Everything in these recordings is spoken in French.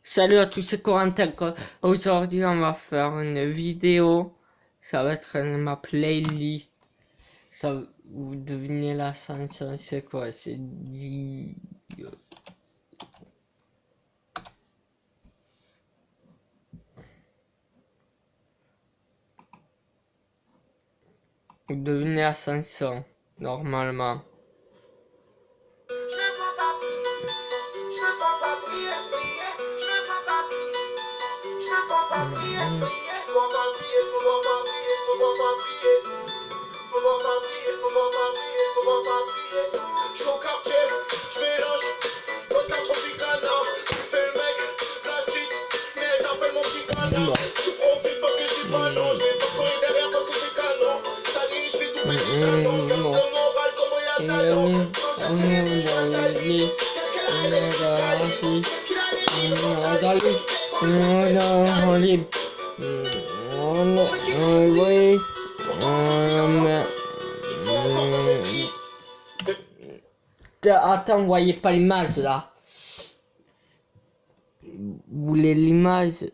Salut à tous, c'est Corentin. Aujourd'hui, on va faire une vidéo. Ça va être ma playlist. Ça, vous devinez la chanson, c'est quoi? C'est du... Vous devinez la chanson, normalement. Je suis au quartier, je mélange vodka tropicana. Tu fais le mec, plastique, mais t'appelles mon petit canard. Tu profites parce que je suis pas long, je vais pas courir derrière parce que c'est canon. Salut, je fais tout petit salon, je garde le moral comme il y a salon. Quand je sais, je suis un sali. Qu'est-ce qu'elle a les Qu'est-ce qu'il a Attends, vous voyez pas l'image là. Vous voulez l'image?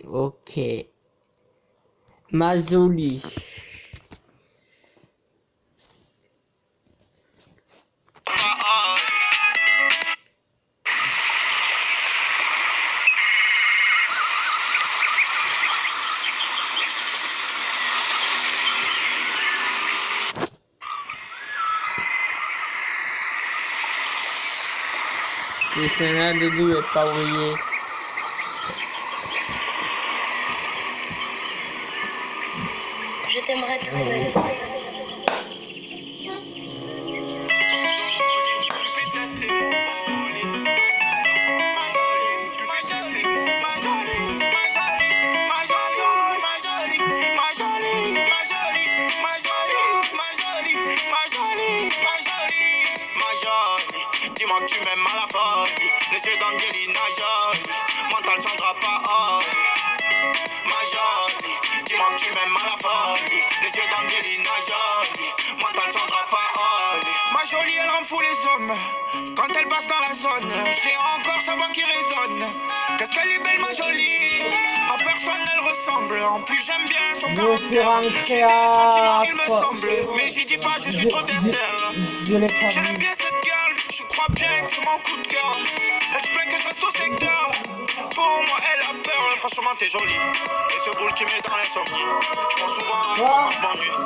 Ok. Majoli. Le scénario de nous est pas oublié. Je t'aimerais trop. Dis-moi que tu m'aimes à la folie. Les yeux d'Angelina Jolie. Mental Sandra Paoli. Ma jolie. Dis-moi que tu m'aimes à la folie. Les yeux d'Angelina Jolie. Mental Sandra Paoli. Ma jolie, elle rend fou les hommes. Quand elle passe dans la zone, j'ai encore sa voix qui résonne. Qu'est-ce qu'elle est belle, ma jolie. En personne, elle ressemble. En plus, j'aime bien son caractère. J'ai des sentiments, il me semble. Mais j'y dis pas, je suis trop terre. Je l'aime bien cette girl. Je crois bien que c'est mon coup de cœur. Elle se plaint que je reste au secteur. Pour moi, elle a peur. Franchement, t'es jolie. Et ce boule qui met dans l'insomnie. Je pense souvent à toi quand je m'ennuie.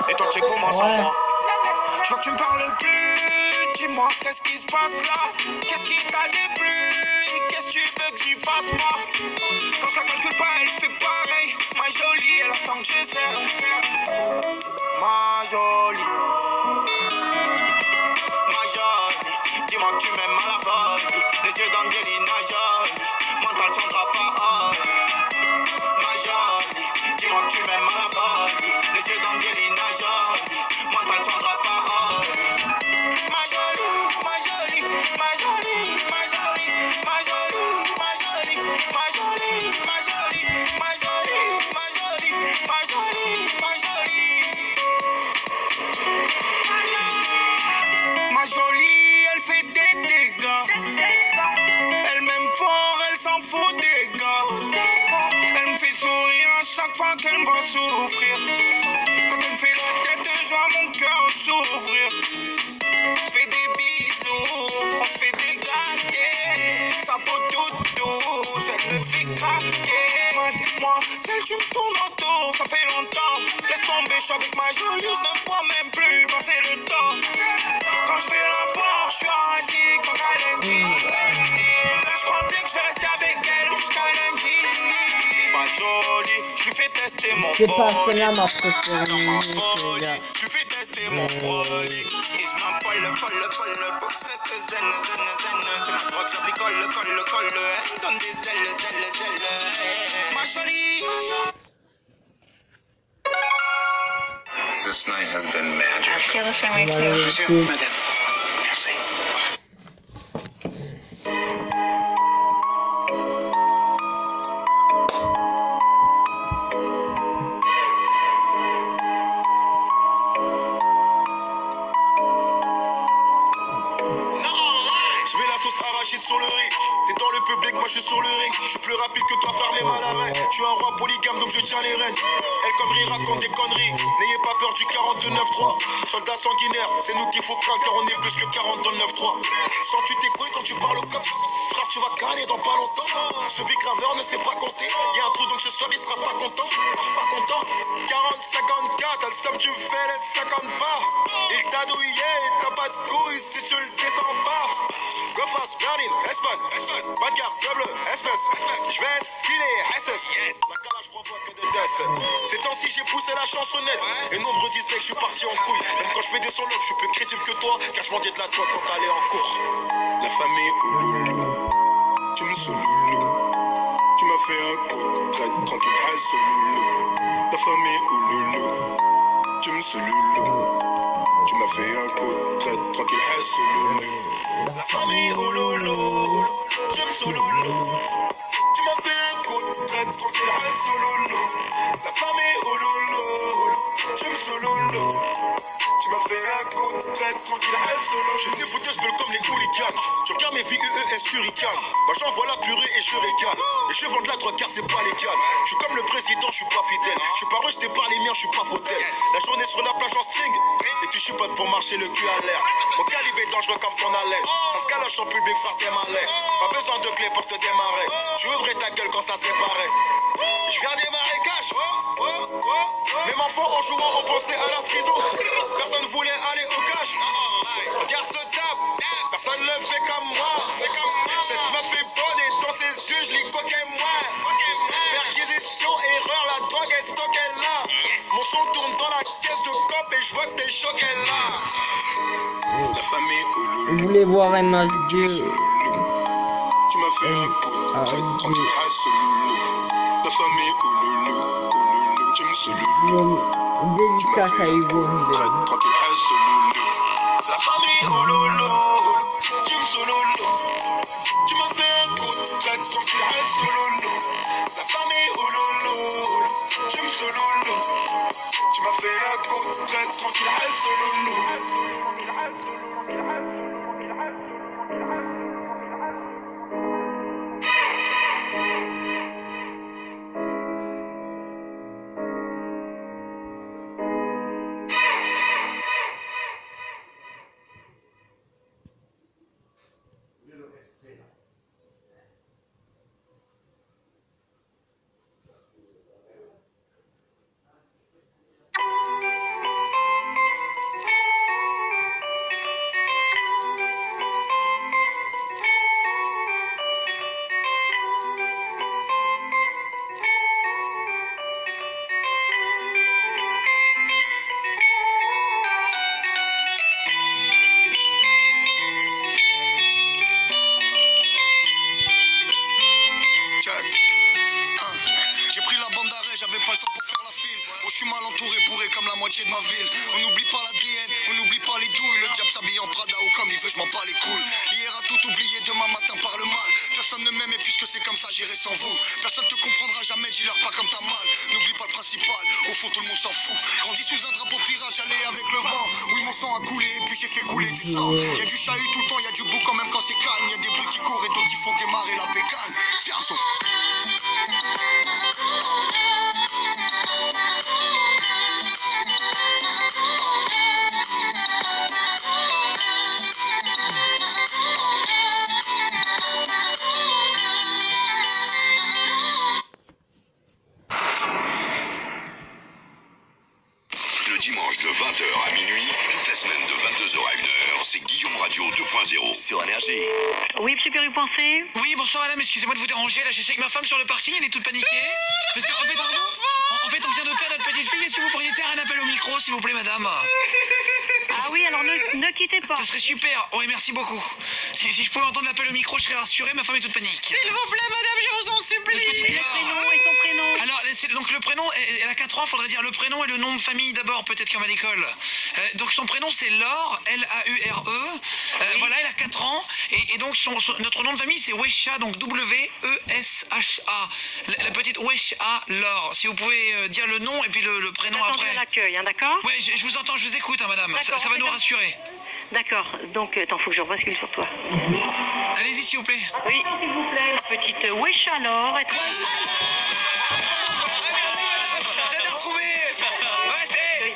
Et toi, tu commences en moi. Je vois que tu me parles plus. Dis-moi, qu'est-ce qui se passe là? Qu'est-ce qui t'a déplu? Qu'est-ce que tu veux que j'y fasse, moi? Quand je la calcule pas, elle fait pareil. Ma jolie, elle attend que je serre. Ma jolie. Dis-moi que tu m'aimes à la folie. Les yeux d'Angelina Jolie. Mental Sandra Paoli. Ma jolie. Dis-moi que tu m'aimes à la folie. Les yeux d'Angelina Jolie. Mental Sandra Paoli. Ma jolie, ma jolie, ma jolie, ma jolie, ma jolie, ma jolie, ma jolie, ma jolie, ma jolie, ma jolie, ma jolie, ma jolie. Ma jolie, elle fait des dégâts. Elle m'aime fort, elle s'en fout des gars. Elle me fait sourire à chaque fois qu'elle me voit souffrir. Quand elle me fait la tête, je vois mon cœur s'ouvrir. On se fait des bisous, on se fait des gâtés. Sa peau toute douce, elle me fait craquer. Moi, celle qui me tourne autour, ça fait longtemps. Laisse tomber, je suis avec ma jolie, je ne vois même plus passer le temps. Quand je fais l'apport, je suis arasique sans calendrier. Là, je crois bien que je vais rester avec elle jusqu'à lundi. Ma jolie, je lui fais tester mon C'est pas bolide. celle-là ma préférée. Dans ma folie, je lui fais tester mon brolic. Et je m'en folle, faut que je reste zen. C'est ma drogue, ça picole, colle. Elle me donne des ailes. Ma jolie. This night has been magic. I feel the same way too. Madame, merci. Je mets la sauce arachide sur le riz. T'es dans le public, moi je suis sur le ring. Je suis plus rapide que toi, faire mes mal à rein. Je suis un roi polygame donc je tiens les rênes. Elle comme rire raconte des conneries. N'ayez pas peur du 49-3. Soldats sanguinaires, c'est nous qu'il faut craindre car on est plus que 40 dans le 9-3. Sens-tu tes couilles quand tu parles au cops? Frère, tu vas caler dans pas longtemps. Ce big graveur ne sait pas compter. Y'a un trou donc ce soir il sera pas content. Pas content. 40-54, t'as le somme, tu fais les 50 pas. Il t'a douillé, t'as pas de couilles si tu le descends pas. Go fast, Berlin, Espagne, bagarre, double, espèce. J'vais skiller, SS. La calage provoque que des tests. Ces temps-ci j'ai poussé la chansonnette. Et nombreux disaient que je suis parti en couille. Même quand je fais des solos, je suis plus crédible que toi. Car je vendais de la drogue quand t'allais en cours. La famille Ouloulou, tu me souloulou. Tu m'as fait un coup de traite, tranquille, hal souloulou. La famille Ouloulou, tu me souloulou. Tu m'as fait un coup de traite, tranquille, hal souloulou. La famille Ouloulou, tu me souloulou. Tu m'as fait un coup de traite, tranquille, hal souloulou. La famille Ouloulou, tu me souloulou. Tu m'as fait un coup de traite, tranquille, hal solo. Je suis foutu, je comme les hooligans. Tu regardes mes VUES, tu ricanes. Bah j'envoie la purée et je régale. Et je vends de la drogue car c'est pas légal. Je suis comme le président, je suis pas fidèle. Je suis pas rejeté par les miens, je suis pas fauteuil. La journée sur la plage en string. Et tu chipotes pour marcher le cul à l'air. Mon calibre est dangereux comme ton haleine. Ça se calage en public, frère, t'es malin. Pas besoin de clé pour te démarrer. Tu ouvrais ta gueule quand ça séparait. Je viens des marécages. Même enfants en jouant, on pensait à la prison. Personne voulait aller au cage. Regarde ce tape. Personne ne le fait comme moi. Cette meuf est bonne et dans ses yeux je l'y coquais moi. Perquisition, erreur, la drogue est stockée là. Mon son tourne dans la caisse de cop et je vois que t'es choqué là. La famille Ouloulou. Vous voulez voir un match de... Tu m'as fait un coup de traite, tranquille, hal souloulou. La famille Ouloulou, tu me souloulou. Dédicace à Hugo River. Tranquille, hal souloulou. La famille Ouloulou, tu me souloulou. Tu m'as fait un coup de traite, tranquille, hal souloulou. La famille Ouloulou, tu me souloulou. Tu m'as fait un coup de traite, tranquille, hal souloulou. De ma ville, on n'oublie pas l'ADN, on n'oublie pas les douilles. Le diable s'habille en Prada ou comme il veut, je m'en bats les couilles. Hier a tout oublié, demain matin par le mal. Personne ne m'aime et puisque c'est comme ça, j'irai sans vous. Personne te comprendra jamais, dis-leur pas comme t'as mal. N'oublie pas le principal, au fond tout le monde s'en fout. Grandi sous un drapeau pirate, j'allais avec le vent. Oui, mon sang a coulé et puis j'ai fait couler du sang. Y'a du chahut tout le temps, y'a du bouc quand même quand c'est calme. Y'a des bruits qui courent et d'autres qui font démarrer la pécane. Tiens, son. Le dimanche de 20h à minuit, toute la semaine de 22h à 1h, c'est Guillaume Radio 2.0 sur Énergie. Oui, monsieur Perru-Pensé. Oui, bonsoir madame, excusez-moi de vous déranger, là je suis avec ma femme sur le parking, elle est toute paniquée. Parce qu'en fait, on vient de perdre notre petite fille, est-ce que vous pourriez faire un appel au micro s'il vous plaît madame? Ah oui, alors ne quittez pas. Ce serait super, oui merci beaucoup. Si je pouvais entendre l'appel au micro, je serais rassuré, ma femme est toute panique. S'il vous plaît, madame, je vous en supplie. Et le prénom et son prénom. Alors, donc le prénom, elle a 4 ans, faudrait dire le prénom et le nom de famille d'abord, peut-être comme à l'école. Donc son prénom c'est Laure, Laure. Voilà, elle a 4 ans. Et donc notre nom de famille c'est Wesha, donc W-E-S-H-A. La petite Wesha Laure. Si vous pouvez dire le nom et puis le prénom après. À l'accueil, hein, d'accord? Ouais, je vous entends, je vous écoute, hein, madame. Ça va nous rassurer. D'accord, donc attends, faut que je rebascule sur toi. Allez-y, s'il vous plaît. Oui, s'il vous plaît, une petite wesh alors. Ah, merci, madame. J'adore retrouver. Ouais, c'est... Ouais,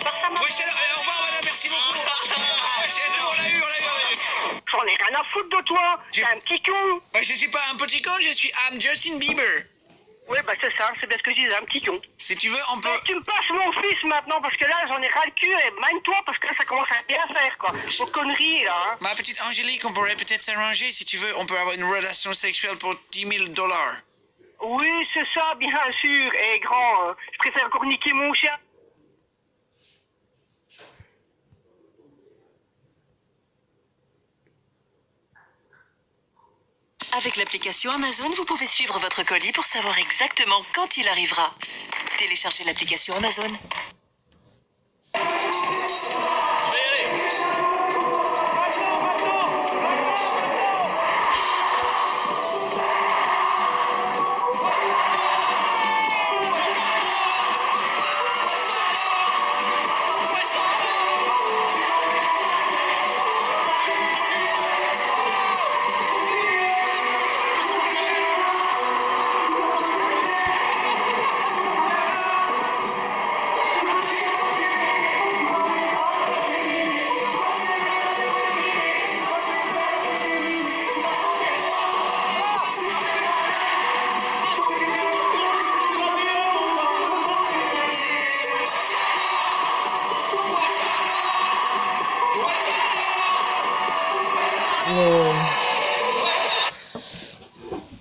au revoir, madame, merci beaucoup. Ouais, c'est bon, on l'a eu. J'en ai rien à foutre de toi. T'es un petit con. Bah, je suis pas un petit con, je suis Justin Bieber. Oui, bah c'est ça, c'est bien ce que je disais, un petit con. Si tu veux, on peut... Tu me passes mon fils maintenant parce que là j'en ai ras le cul et mine-toi parce que là ça commence à bien faire quoi. Vos conneries là. Hein. Ma petite Angélique, on pourrait peut-être s'arranger si tu veux. On peut avoir une relation sexuelle pour $10 000. Oui, c'est ça, bien sûr. Et grand, je préfère encore niquer mon chien. Avec l'application Amazon, vous pouvez suivre votre colis pour savoir exactement quand il arrivera. Téléchargez l'application Amazon.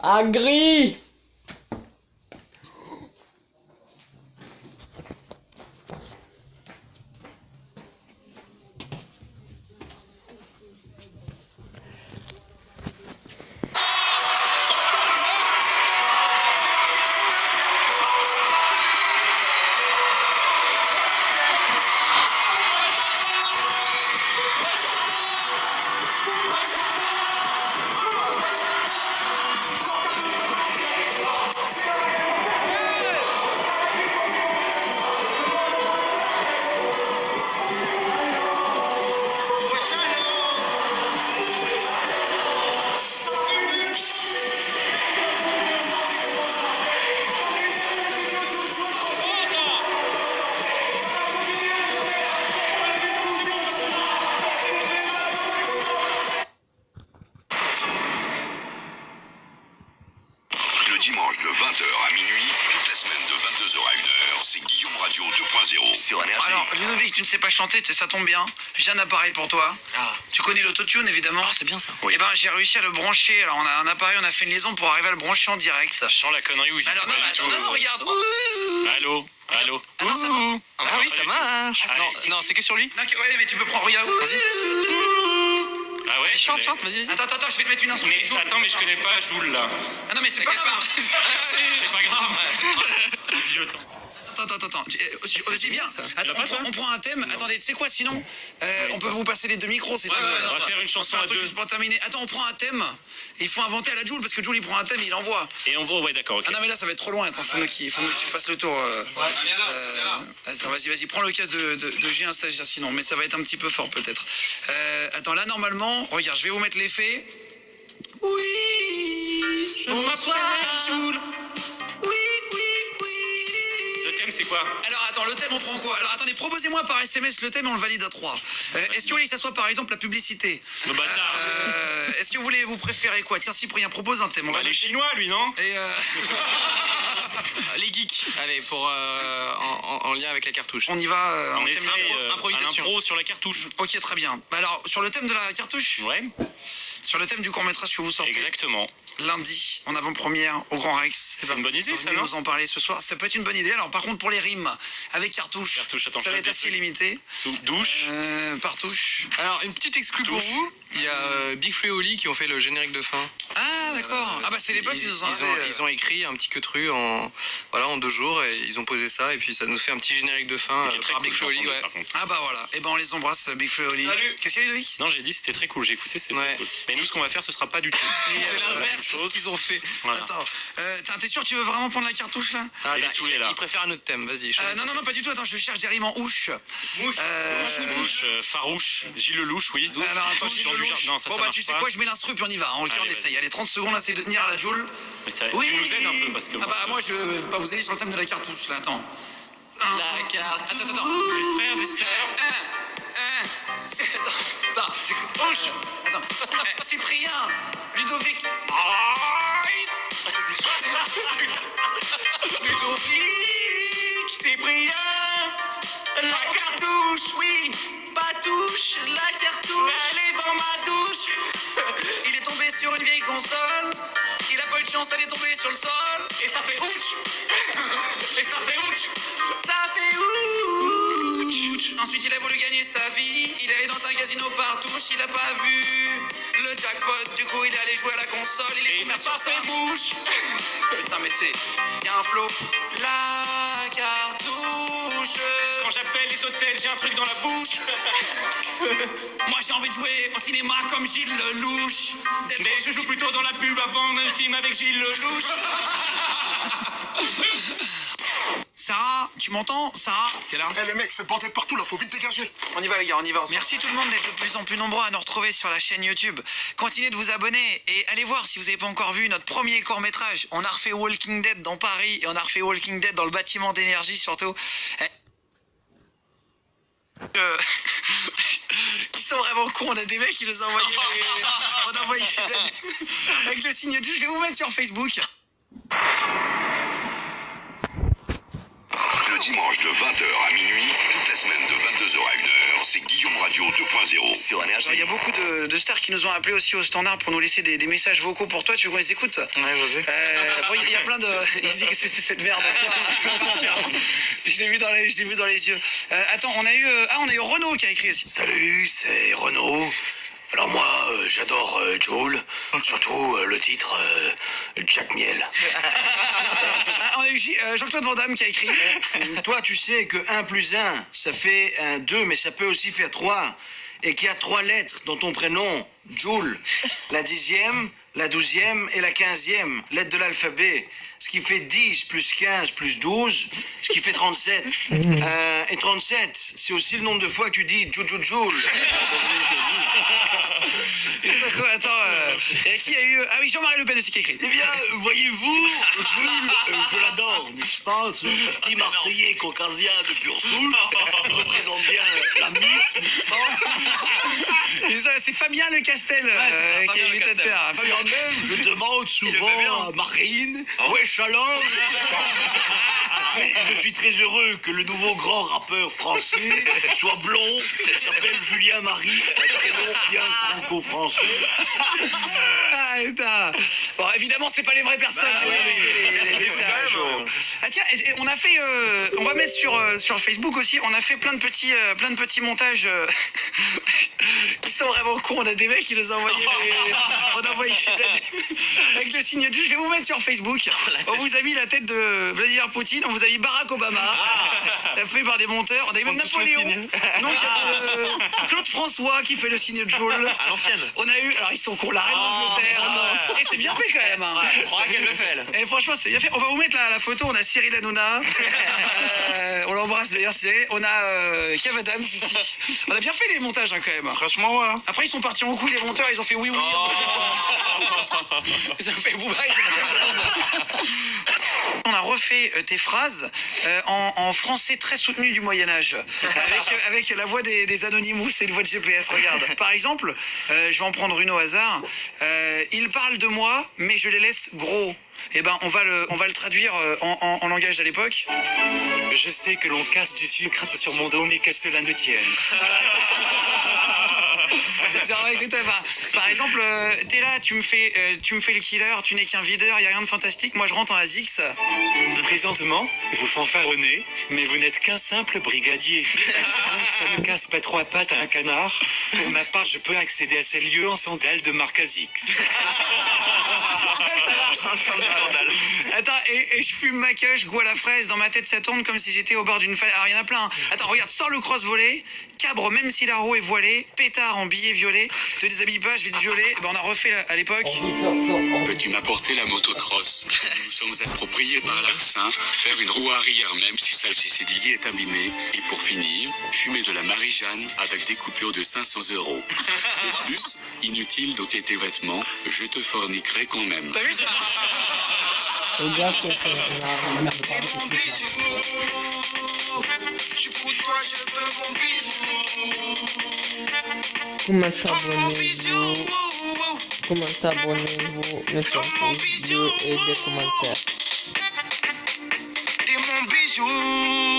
Agri. Le dimanche de 20h à minuit, toute la semaine de 22h à 1h, c'est Guillaume Radio 2.0 sur Énergie. Alors, Ludovic, tu ne sais pas chanter, ça tombe bien. J'ai un appareil pour toi. Ah. Tu connais l'autotune, évidemment. Ah, c'est bien ça. Eh ben, j'ai réussi à le brancher. Alors, on a un appareil, on a fait une liaison pour arriver à le brancher en direct. Je sens la connerie ou si Alors, c'est pas du tout... non, regarde. Allô. Ah non, ça va. Ah oui, ça marche. Non, c'est que sur lui. Non, ouais, mais tu peux prendre, regarde. Ah ouais, Chante, vas-y. Attends, je vais te mettre une instru. Mais attends, mais je connais pas Joule là. Ah non, mais c'est pas grave. C'est pas grave. Attends. Vas-y, viens. Attends, on prend un thème. Attendez, tu sais quoi, sinon on peut vous passer les deux micros, c'est tout. On va faire une chanson à deux. Juste pour terminer. Attends, on prend un thème. Il faut inventer à la Joule, parce que Joule, il prend un thème et il envoie. Et on voit, ouais, d'accord, ok. Ah non, mais là, ça va être trop loin. Attends, faut que tu fasses le tour. Attends, vas-y, prends le casque de G1 stagiaire, sinon. Mais ça va être un petit peu fort, peut-être. Attends, là, normalement, regarde, je vais vous mettre l'effet. Oui. Bonsoir, Joule. Oui. Le thème, c'est quoi? Alors attends, le thème on prend quoi? Alors attendez, proposez-moi par SMS le thème et on le valide à 3. Est-ce que vous voulez que ça soit par exemple la publicité? Le bâtard. Est-ce que vous préférez quoi? Tiens, Cyprien, propose un thème. On va les Chinois, lui, non? Et les geeks. Allez, pour en lien avec la cartouche. On y va. On essaye improvisation. un impro sur la cartouche. Ok, très bien. Alors, sur le thème de la cartouche? Ouais. Sur le thème du court-métrage que vous sortez. Exactement. Lundi, en avant-première, au Grand Rex. C'est une bonne idée, ça, non? non? Vous en parler ce soir. Ça peut être une bonne idée. Alors, par contre, pour les rimes, avec cartouche, attends, ça va être assez limité. Douche. Par touche. Alors, une petite exclue pour vous. Il y a Big Flo et Oli qui ont fait le générique de fin. Ah, Ah d'accord. Ah bah c'est les potes, ils ont écrit un petit queutru en 2 jours et ils ont posé ça et puis ça nous fait un petit générique de fin par Big Flo et Oli. Ouais. Ah bah voilà. Et ben on les embrasse, Big Flo et Oli. Salut. Qu'est-ce qu'il y a, Ludovic? Non, j'ai dit c'était très cool, j'ai écouté, c'est très cool. Mais nous, ce qu'on va faire, ce sera pas du tout. C'est l'inverse de ce qu'ils ont fait. Voilà. Attends, t'es sûr que tu veux vraiment prendre la cartouche là? Ah, il est saoulé là. Il préfère un autre thème, vas-y. Non, pas du tout, attends, je cherche des rimes en ouche. Mouche. Mouche, farouche, Gilles Lelouch, oui. Alors attends, Gilles Lelouch. Non, ça bon bah marche tu sais pas. quoi, je mets l'instru puis on y va, on essaye. Allez, 30 secondes là, c'est de tenir à la Joule. Mais tu nous aides un peu parce que. Ah bah moi je vais pas vous aider sur le thème de la cartouche là, attends. La cartouche. Attends. Les frères et sœurs. Attends. Attends. Cyprien, Ludovic. Ludovic, Cyprien, la cartouche, oui, pas touche, la cartouche. Elle est dans ma douche. Il est tombé sur une vieille console. Il a pas eu de chance, elle est tombée sur le sol. Et ça fait ouch. Et ça fait ouch. Ça fait ouch. Ensuite, il a voulu gagner sa vie. Il est allé dans un casino par touche. Il a pas vu le jackpot. Du coup, il est allé jouer à la console. Il est tombé sur sa bouche. Putain, mais c'est. Y'a un flow. La cartouche. Quand j'appelle les hôtels, j'ai un truc dans la bouche. Moi, j'ai envie de jouer au cinéma comme Gilles Lelouch. Mais je joue plutôt dans la pub avant un film avec Gilles Lelouch. Sarah, tu m'entends? Sarah? Eh les mecs, c'est bordel partout là, faut vite dégager. On y va les gars, on y va. Merci tout le monde d'être de plus en plus nombreux à nous retrouver sur la chaîne YouTube. Continuez de vous abonner et allez voir si vous n'avez pas encore vu notre premier court-métrage. On a refait Walking Dead dans Paris et on a refait Walking Dead dans le bâtiment d'énergie surtout. Ils sont vraiment cons, on a des mecs qui nous ont envoyé on a envoyé avec le signe de jeu. Je vais vous mettre sur Facebook. Le dimanche de 20h à minuit, toute la semaine de 22h à 1h, c'est Guillaume Radio 2.0 sur Énergie. Il y a beaucoup de stars qui nous ont appelés aussi au standard pour nous laisser des messages vocaux pour toi. Tu veux qu'on les écoute? Ouais, vas-y. Bon, il y a plein de... Ils disent que c'est cette merde. Je l'ai vu dans les yeux. Attends, on a eu Renaud qui a écrit aussi. Salut, c'est Renaud. Alors moi, j'adore Joule, surtout le titre Jack Miel. On a eu Jean-Claude Van Damme qui a écrit. Toi, tu sais que 1 plus 1, ça fait 2, mais ça peut aussi faire 3. Et qu'il y a 3 lettres dans ton prénom, Joule. La 10e, la 12e et la 15e lettre de l'alphabet. Ce qui fait 10 plus 15 plus 12, ce qui fait 37. Et 37, c'est aussi le nombre de fois que tu dis Joule. Attends, qui a eu... Ah oui, Jean-Marie Le Pen aussi qui a écrit. Eh bien, voyez-vous, Jules, je l'adore, n'est-ce pas? Ce petit Marseillais caucasien de pure souche, qui représente bien la MIF, n'est-ce pas? Et ça, c'est Fabien Le Castel qui a eu tête père. Fabien même, je demande souvent à Marine, wesh alors. Mais je suis très heureux que le nouveau grand rappeur français soit blond, il s'appelle Julien Marie, un prénom bien franco-français. Ah, putain. Bon, évidemment, c'est pas les vraies personnes. Ah tiens, on a fait, on va mettre sur Facebook aussi, on a fait plein de petits montages. Ils sont vraiment cons, on a des mecs qui nous ont envoyé avec le signe de jeu. Je vais vous mettre sur Facebook. On vous a mis la tête de Vladimir Poutine, on vous a mis Barack Obama, fait par des monteurs. On a eu même Napoléon. Donc Claude François qui fait le signe de Joule. À l'ancienne. On a eu, alors ils sont cons, la reine d'Angleterre. Et c'est bien fait quand même. On croit qu'elle le fait, elle. Et franchement, c'est bien fait. On va vous mettre la photo. On a Cyril Hanouna. On l'embrasse d'ailleurs, Cyril. On a Kev Adams ici. On a bien fait les montages hein, quand même. Franchement, ouais. Après, ils sont partis en couille, les monteurs. Ils ont fait oui. Ils ont fait bouba. On a refait tes phrases en français très soutenu du Moyen-Âge. Avec la voix des Anonymous et une voix de GPS. Regarde. Par exemple, je vais en prendre une au hasard. Ils parlent de moi, mais je les laisse gros. Eh ben, on va le traduire en langage de l'époque. Je sais que l'on casse du sucre sur mon dos, mais qu'à cela ne tienne. Par exemple, t'es là, tu me fais le killer, tu n'es qu'un videur, y a rien de fantastique. Moi, je rentre en ASICS. Présentement, vous fanfaronnez, mais vous n'êtes qu'un simple brigadier. Espérons que ça ne casse pas 3 pattes à un canard. Pour ma part, je peux accéder à ces lieux en sandales de marque ASICS. C'est un scandale. Attends, et je fume ma queue, je goûte la fraise, dans ma tête ça tourne comme si j'étais au bord d'une falaise. Alors il y en a plein. Hein. Attends, regarde, sors le cross-volet, cabre même si la roue est voilée, pétard en billet violet, te déshabille pas, je vais te violer. Ben, on a refait à l'époque. Peux-tu m'apporter la motocross? Nous sommes appropriés par l'arsen, faire une roue arrière même si celle-ci cédillée est abîmée. Et pour finir, fumer de la Marie-Jeanne avec des coupures de 500 €. De plus, inutile d'ôter tes vêtements, je te forniquerai quand même. T'as vu ça? Regarde ce qu'on Comment t'abonnez-vous? Comment t'abonnez-vous? Mettez un pouce bleu et des commentaires. T'es mon bijou.